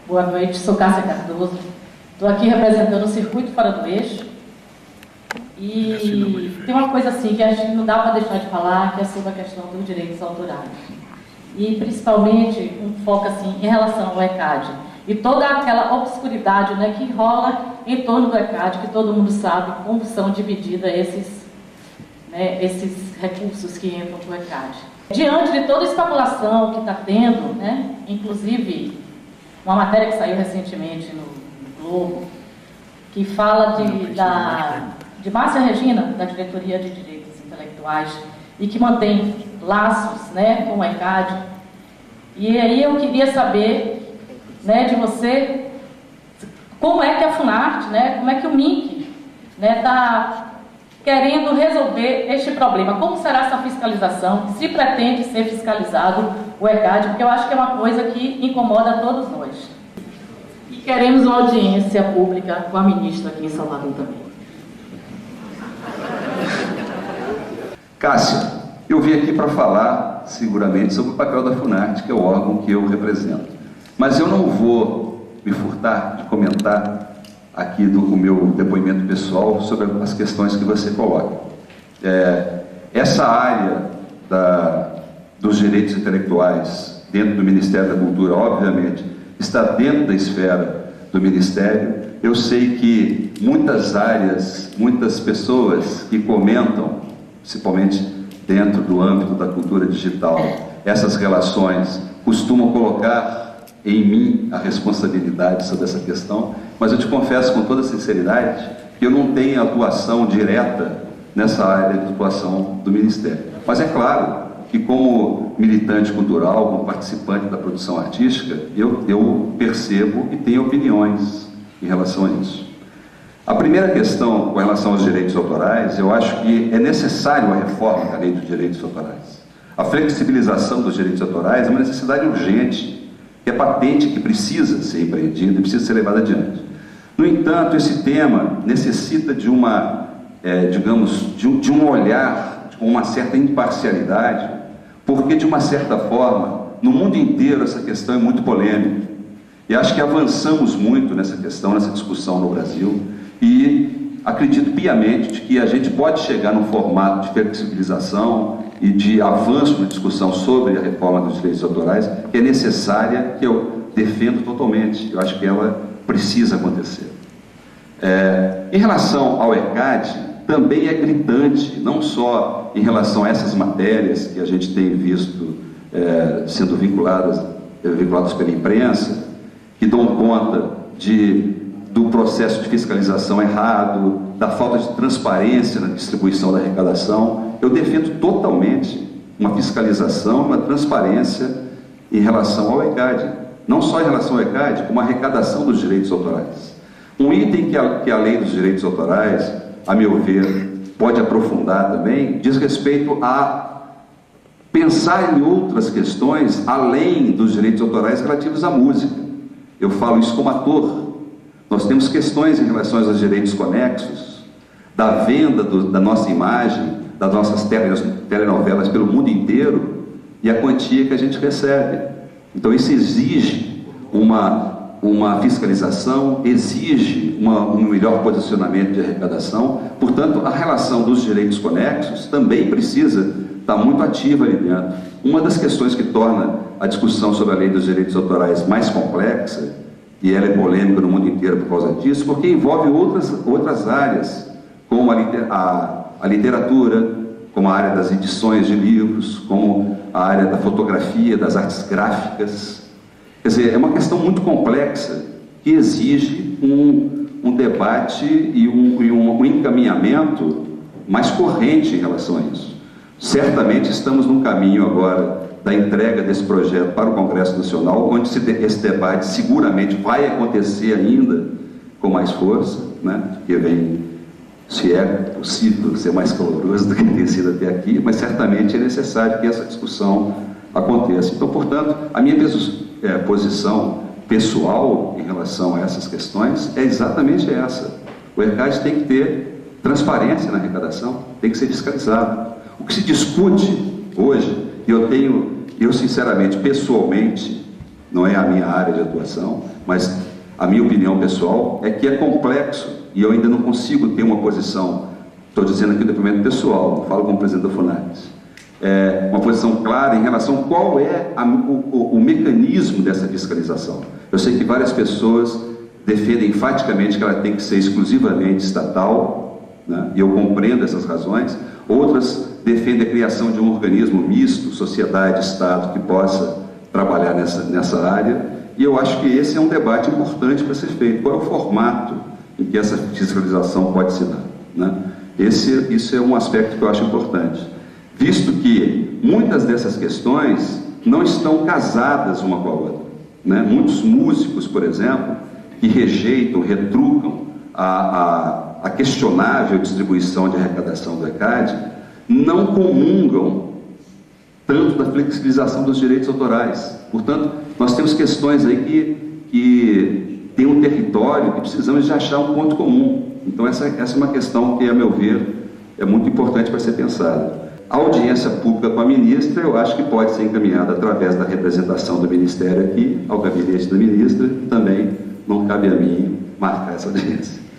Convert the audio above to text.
Boa noite, sou Cássia Cardoso. Estou aqui representando o Circuito Fora do Eixo. E tem uma coisa assim que a gente não dá para deixar de falar, que é sobre a questão dos direitos autorais. E principalmente um foco assim, em relação ao ECAD. E toda aquela obscuridade, né, que rola em torno do ECAD, que todo mundo sabe como são divididos esses recursos que entram para o ECAD. Diante de toda a especulação que está tendo, né, inclusive uma matéria que saiu recentemente no Globo, que fala de Márcia Regina, da Diretoria de Direitos Intelectuais, e que mantém laços, né, com o ECAD. E aí eu queria saber, né, de você, como é que a Funarte, né, como é que o MINC está querendo resolver este problema. Como será essa fiscalização? Se pretende ser fiscalizado o ECAD, porque eu acho que é uma coisa que incomoda a todos nós. E queremos uma audiência pública com a ministra aqui em Salvador também. Cássia, eu vim aqui para falar, seguramente, sobre o papel da Funarte, que é o órgão que eu represento. Mas eu não vou me furtar de comentar aqui o meu depoimento pessoal sobre as questões que você coloca. Essa área dos direitos intelectuais dentro do Ministério da Cultura, obviamente, está dentro da esfera do Ministério. Eu sei que muitas áreas, muitas pessoas que comentam, principalmente dentro do âmbito da cultura digital, essas relações, costumam colocar em mim a responsabilidade sobre essa questão, mas eu te confesso com toda sinceridade que eu não tenho atuação direta nessa área de atuação do Ministério. Mas é claro que, como militante cultural, como participante da produção artística, eu percebo e tenho opiniões em relação a isso. A primeira questão com relação aos direitos autorais, eu acho que é necessário a reforma da lei dos direitos autorais. A flexibilização dos direitos autorais é uma necessidade urgente, que é patente, que precisa ser empreendida e precisa ser levada adiante. No entanto, esse tema necessita de uma, de um olhar com uma certa imparcialidade, porque, de uma certa forma, no mundo inteiro essa questão é muito polêmica. E acho que avançamos muito nessa questão, nessa discussão no Brasil, e acredito piamente de que a gente pode chegar num formato de flexibilização e de avanço na discussão sobre a reforma dos direitos autorais, que é necessária, que eu defendo totalmente. Eu acho que ela precisa acontecer. Em relação ao ECAD, também é gritante, não só em relação a essas matérias que a gente tem visto sendo vinculadas pela imprensa, que dão conta do processo de fiscalização errado, da falta de transparência na distribuição da arrecadação. Eu defendo totalmente uma fiscalização, uma transparência em relação ao ECAD. Não só em relação ao ECAD, como a arrecadação dos direitos autorais. Um item que a lei dos direitos autorais, a meu ver, pode aprofundar também, diz respeito a pensar em outras questões além dos direitos autorais relativos à música. Eu falo isso como ator. Nós temos questões em relação aos direitos conexos, da venda da nossa imagem, das nossas telenovelas pelo mundo inteiro e a quantia que a gente recebe. Então isso exige uma fiscalização, exige um melhor posicionamento de arrecadação. Portanto, a relação dos direitos conexos também precisa estar muito ativa ali dentro. Uma das questões que torna a discussão sobre a lei dos direitos autorais mais complexa, e ela é polêmica no mundo inteiro por causa disso, porque envolve outras áreas, como a literatura, como a área das edições de livros, como a área da fotografia, das artes gráficas. Quer dizer, é uma questão muito complexa que exige um debate e um encaminhamento mais corrente em relação a isso. Certamente estamos num caminho agora da entrega desse projeto para o Congresso Nacional, onde esse debate seguramente vai acontecer ainda com mais força, né? Porque vem, se é possível, ser mais caloroso do que tem sido até aqui, mas certamente é necessário que essa discussão aconteça. Então, portanto, a minha posição pessoal em relação a essas questões é exatamente essa. O ECAD tem que ter transparência na arrecadação, tem que ser fiscalizado. O que se discute hoje, eu sinceramente, pessoalmente, não é a minha área de atuação, mas a minha opinião pessoal é que é complexo e eu ainda não consigo ter uma posição, estou dizendo aqui o depoimento pessoal, não falo como presidente da FUNARTES, uma posição clara em relação a qual é o mecanismo dessa fiscalização. Eu sei que várias pessoas defendem enfaticamente que ela tem que ser exclusivamente estatal, né? E eu compreendo essas razões. Outras defendem a criação de um organismo misto, sociedade, Estado, que possa trabalhar nessa área. E eu acho que esse é um debate importante para ser feito. Qual é o formato em que essa fiscalização pode se dar, né? Isso é um aspecto que eu acho importante, visto que muitas dessas questões não estão casadas uma com a outra, né? Muitos músicos, por exemplo, que rejeitam, retrucam a questionável distribuição de arrecadação do ECAD, não comungam tanto da flexibilização dos direitos autorais. Portanto, nós temos questões aí que tem um território que precisamos de achar um ponto comum. Então essa é uma questão que, a meu ver, é muito importante para ser pensada. A audiência pública com a ministra, eu acho que pode ser encaminhada através da representação do Ministério aqui, ao gabinete da ministra. Também não cabe a mim marcar essa audiência.